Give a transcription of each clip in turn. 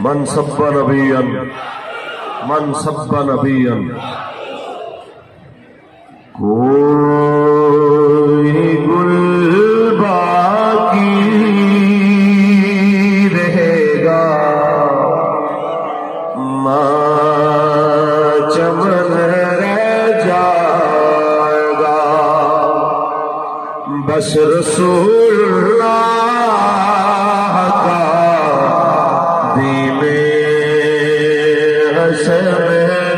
من سب نبیا من سب نبیا کوئی گل باقی رہے گا ماں چمن رہ جائے گا بس رسول اللہ کا دین حسن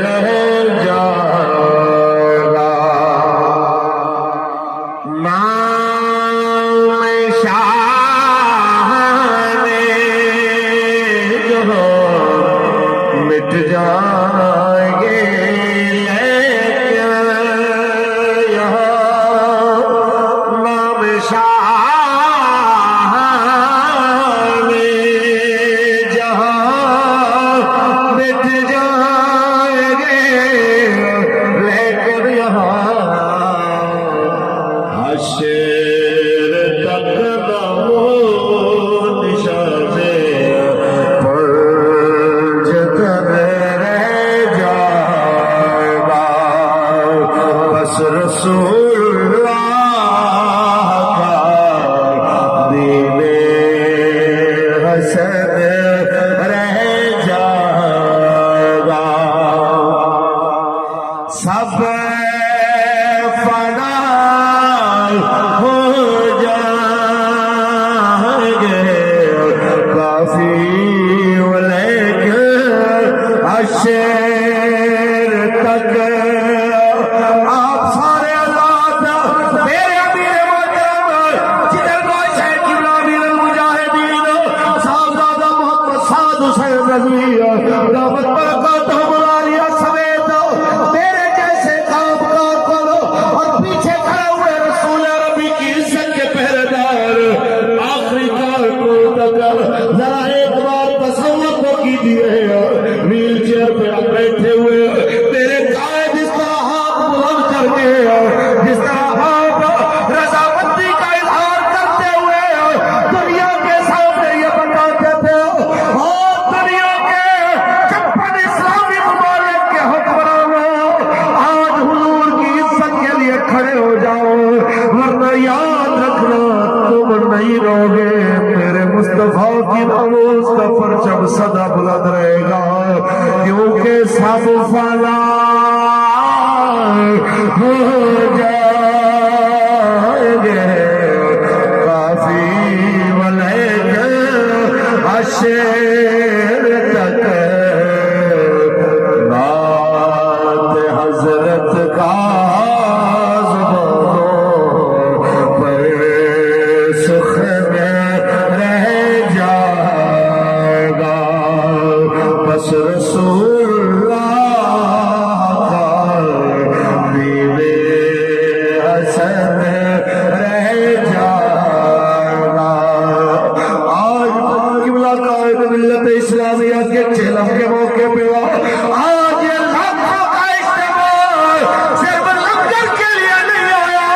رہ جائے گا نام شاہ نے جو مٹ جائیں گے لیکن یہاں نام شاہ نے جہاں مٹ جائیں گے لیکن یہاں حشر تک نہ ہو نشان پر جتن رہ جائے گا بس رسول اللہ کا دین حسن رہ جائے گا سب فنا ہو جائیں گے کافی لیکن حشر تک آپ سارے آزاد میرے امیر محترم جدھر کوئی شہید کی امیر المجاہدین صاحبزادہ محمد سعد حسین رضوی دعوت برکاتہ ملالیہ سمیت میرے جیسے کام کار کرو اور پیچھے کھڑے ہوئے رسول ربی کی عزت کے پہرے دار آخری کار کو تک ذرا ایک بار تصور کو کیجیے ویل چیئر پہ آپ بیٹھے ہوئے تیرے قائد اس طرح ہاتھ بلند کر کے جس طرح آپ رضامندی کا اظہار کرتے ہوئے دنیا کے سامنے یہ بتاتے تھے اور دنیا کے چھپن اسلامی ممالک کے حکمرانوں آج حضور کی عزت کے لیے کھڑے ہو جاؤ ورنہ یاد رکھنا تم نہیں رہو گے میرے مصطفیٰ کی ناموز کا پرچم سدا بلند رہے گا کیونکہ سب فنا ہو جائیں گے کافی ولیکن حشر تک بات حضرت کا زبانوں پر سخن رہ جائے گا بس رسول اللہ کا دین حسن رہ جائے گا آج قبلہ قائد ملت اسلامیہ کے چہلم کے موقع پہ آج یہ لاکھوں کا اجتماع صرف لنگر کے لیے نہیں آیا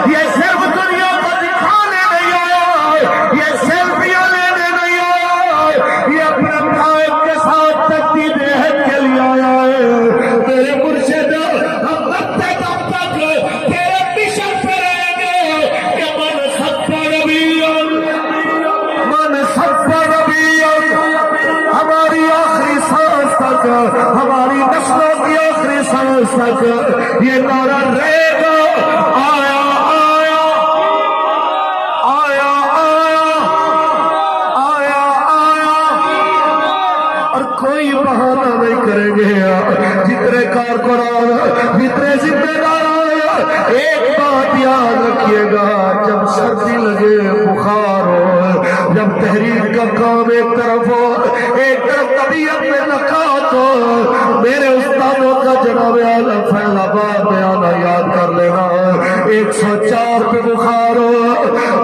یہ صرف دنیا کو دکھانے نہیں آیا یہ سیلفیاں لینے نہیں آیا یہ اپنے قائد کے ساتھ تجدید عہد کے لیے آیا ہے تیرے مرشد ہم بچے تب تک تیرے مشن پہ رہیں گے کہ من سب نبیا ہماری آخری سانس تک ہماری نسلوں کی آخری سانس تک یہ نعرہ رہے گا آیا آیا آیا آیا آیا اور کوئی بہانہ نہیں کریں گے جتنے کارکنان جتنے ذمہ دار ایک بات یاد رکھیے گا جب سردی لگے بخار ہو جب تحریر کا کام ایک طرف ہو ایک طرف طبیعت میں نکات ہو میرے استادوں کا جناب اعلیٰ فیض آباد میں آنا یاد کر لینا 104 پہ بخار ہو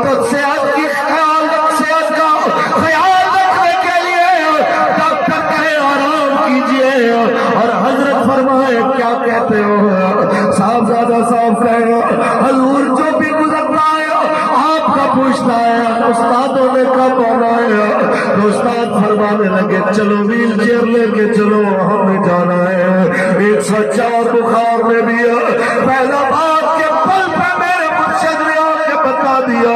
تو صحت کی خیال کا خیال رکھنے کے لیے ڈاکٹر کہے آرام کیجیے اور حضرت فرمائے کیا کہتے ہو صاحبزادہ صاحب کہے حضور جو بھی گزرتا ہے آپ کا پوچھتا ہے استادوں نے کب آنا ہے تو استاد فرمانے لگے چلو ویل چیئر لے کے چلو ہمیں جانا ہے 104 بخار میں بھی پہلا بات کے پل پہ میرے مرشد نے آ کے بتا دیا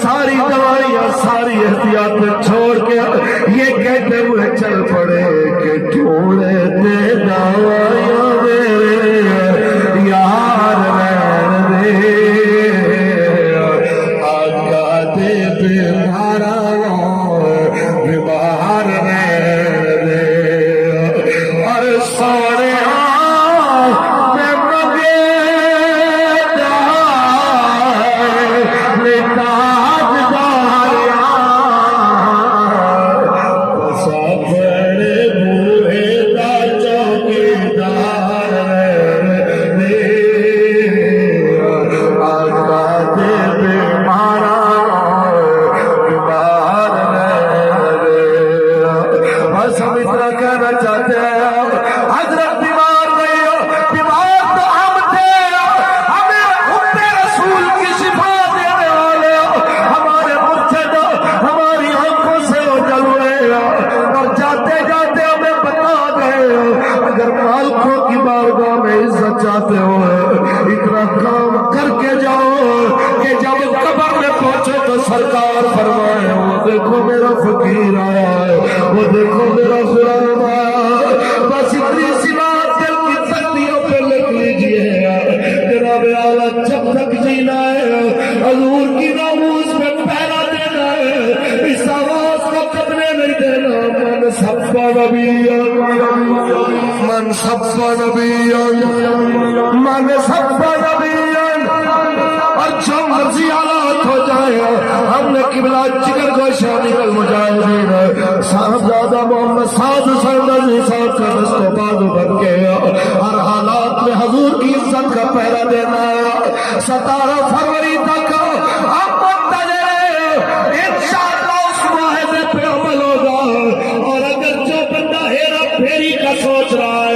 ساری دوائیاں ساری احتیاط چھوڑ کے یہ کہتے ہوئے چل پڑے کہ ڈھونڈے دے دوائیاں میرے یار رہن دے آقا دے بیمارا بیمار رہن دے اور سونے میں مگے تاج داریا سب بڑے بوڑھے دا چوکیدار رہن دے آقا دے بیمارا بیمار رہن دے بس ہم اتنا کہنا چاہتے ہیں حضرت بیمار نہیں ہو بیمار تو ہم تھے ہمیں حب رسول کی شفا دینے والے ہمارے مرشد ہماری آنکھوں سے اوجل ہوئے اور جاتے جاتے ہمیں بتا گئے اگر مالکوں کی بارگاہ میں عزت چاہتے ہو اتنا کام کر کے جاؤ کہ جب قبر میں پہنچے تو سرکار فرمائے وہ دیکھو میرا فقیر آیا ہے وہ دیکھو میرا غلام آیا بس اتنی سی بات دل کی تکلیوں پہ لکھ لیجئے جناب اعلیٰ جب تک جینا ہے حضور کی ناموس میں پہلا دینا ہے اس آواز کو قبلے نہیں دینا من سب نبی من سب نبی من سب نبی اور جو مرضی حالات ہو جائے ہم نے قبلہ جگر کو شامل المجاہدین صاحبزادہ محمد صاحب سردر صاحب کا دست و بازو بن کے ہر حالات میں حضور کی عزت کا پہرا دینا ہے 17 فروری تک ہم منتظر انشاءاللہ اس معاہدے پہ عمل ہوگا اور اگر جو بندہ ہیرا پھیری کا سوچ رہا ہے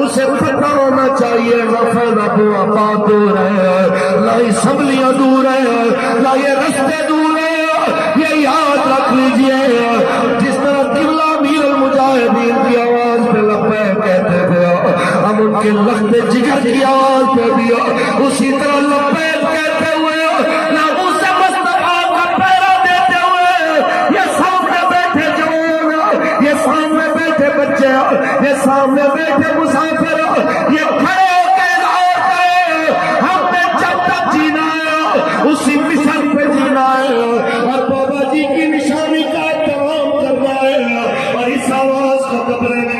اسے پتہ ہونا چاہیے نہ فیض ابو آباد دور ہے نہ اسمبلیاں دور ہے نہ یہ رستے دور ہے یہ یاد رکھ لیجئے جس طرح قبلہ امیر المجاہدین کی آواز پہ لبیک کہتے تھے ہم ان کے لخت جگر کی آواز پہ بھی اسی طرح لبیک کہتے ہوئے لہو سے مصطفیٰ کا پیرا دیتے ہوئے یہ سامنے بیٹھے جوان یہ سامنے بیٹھے بچے یہ سامنے بیٹھے مسافر یہ کھڑے ہو کے اظہار کرے ہم نے جب تک جینا ہے اسی مشن پہ جینا ہے اور بابا جی کی نشانی کا احترام کرنا ہے اور اس آواز کو قبر